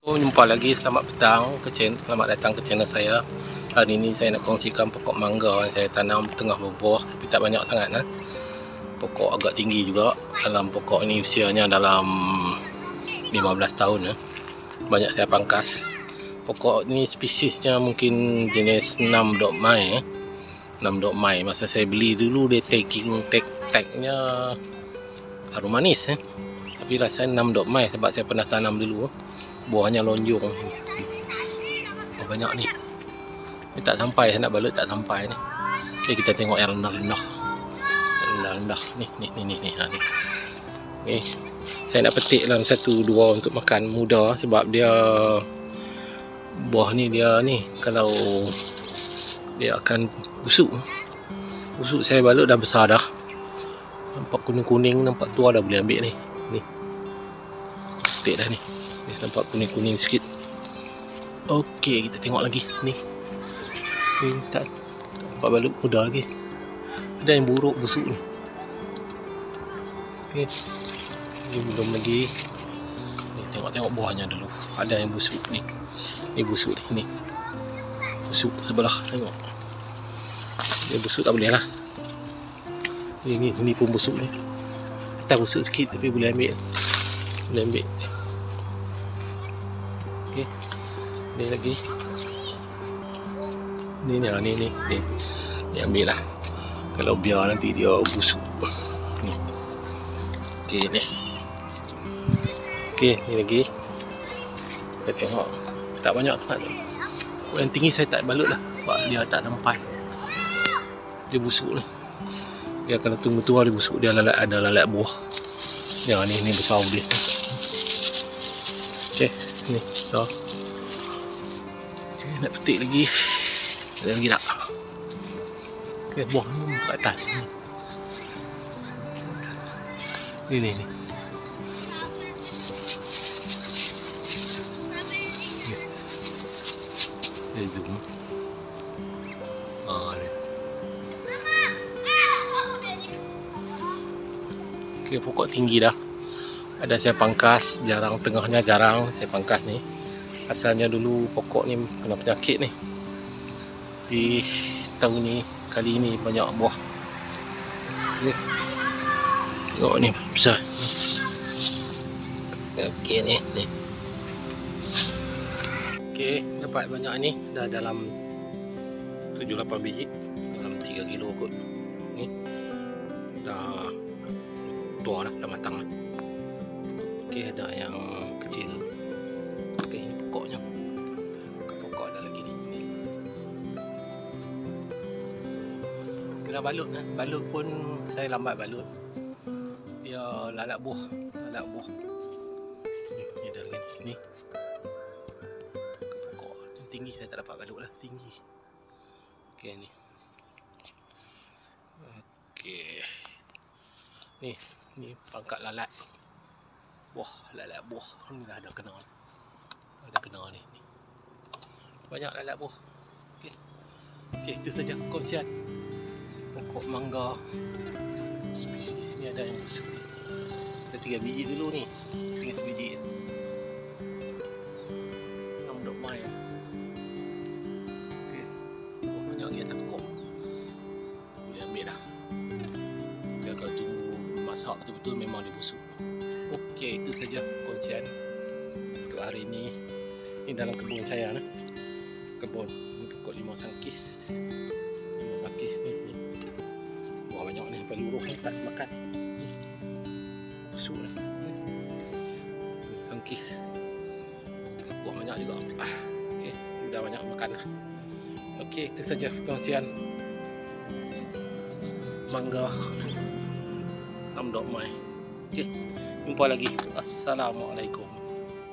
Jumpa lagi, selamat petang, selamat datang ke channel saya. Hari ini saya nak kongsikan pokok mangga yang saya tanam tengah berbuah, tapi tak banyak sangat nah. Pokok agak tinggi juga. Dalam pokok ini usianya dalam 15 tahun nah. Banyak saya pangkas. Pokok ini spesiesnya mungkin jenis 6 dok mai. 6 dok mai. Masa saya beli dulu dia tagnya harum manis Tapi rasanya 6 dok mai sebab saya pernah tanam dulu. Buahnya lonjong. Oh, banyak ni. Ni tak sampai, saya nak balut tak sampai ni. Okay, kita tengok yang rendah-rendah. Rendah-rendah. Ni. Ha, ni. Okay. Saya nak petik dalam 1-2 untuk makan muda sebab dia buah ni dia ni kalau dia akan busuk. Busuk saya balut dah besar dah. Nampak kuning-kuning, nampak tua dah boleh ambil ni. Ni. Petik dah ni. Nampak kuning-kuning sikit. Okey, kita tengok lagi ni. Ni tak nampak balut muda lagi. Ada yang buruk busuk ni. Okey. Ni belum lagi. Ni tengok-tengok buahnya dulu. Ada yang busuk ni. Ni busuk ni. Busuk sebelah tengok. Dia busuk tak boleh lah. Ni pun busuk ni. Kita busuk sikit tapi boleh ambil. Boleh ambil. Okay. Ni lagi. Ni ambil lah. Kalau biar nanti dia busuk. Ni. Okey ni. Okey, ni lagi. Kita tengok. Tak banyak sangat. Yang tinggi saya tak balut lah sebab dia tak sampai. Dia busuk ni. Dia kalau tua-tua dia busuk, dia ada lalat buah. Yang ni besar boleh. Okey. Ni besar. Okay, nak petik lagi. Ada lagi tak? Okay, buah ni kat atas. Ni. Ni zoom. Ni. Okay, pokok tinggi dah. Ada saya pangkas, jarang tengahnya jarang saya pangkas ni. Asalnya dulu pokok ni kena penyakit ni. Tapi tahun ni kali ni banyak buah. Ni. Tengok ni besar. Okey ni. Okey, dapat banyak ni dah dalam 7-8 biji, dalam 3 kilo kot. Ni. Dah tua dah matang dah. Okey, ada yang kecil. Okey, ini pokoknya. Pokok ada lagi ni. Kena balut lah. Balut pun saya lambat balut. Dia lalat buah. Ni ada lagi ni. Pokok tinggi saya tak dapat balut lah, tinggi. Okey ni. Okey. Ni pangkat lalat. Lalat buah. Ni dah ada kena. Ada kena ni. Banyak lalat buah. Okey, itu saja kongsian pokok mangga. Spesies ni ada yang busuk. Ada 3 biji dulu ni. Tinggal sebiji. 6 dok mai. Okey. Banyak lagi atas pokok. Boleh ambil dah. Kalau tunggu masak betul-betul memang dia busuk. Okey, itu saja kongsian untuk hari ini. Ini dalam kebun saya nah. Kebun ini pokok limau sangkis. Limau sangkis ni. Buah banyak ni, peluruh ni tak makan. Busuk lah. Sangkis. Buah banyak juga. Okey, sudah banyak makan lah. Okey, itu saja kongsian mangga 6 dok mai. Okey, jumpa lagi. Assalamualaikum.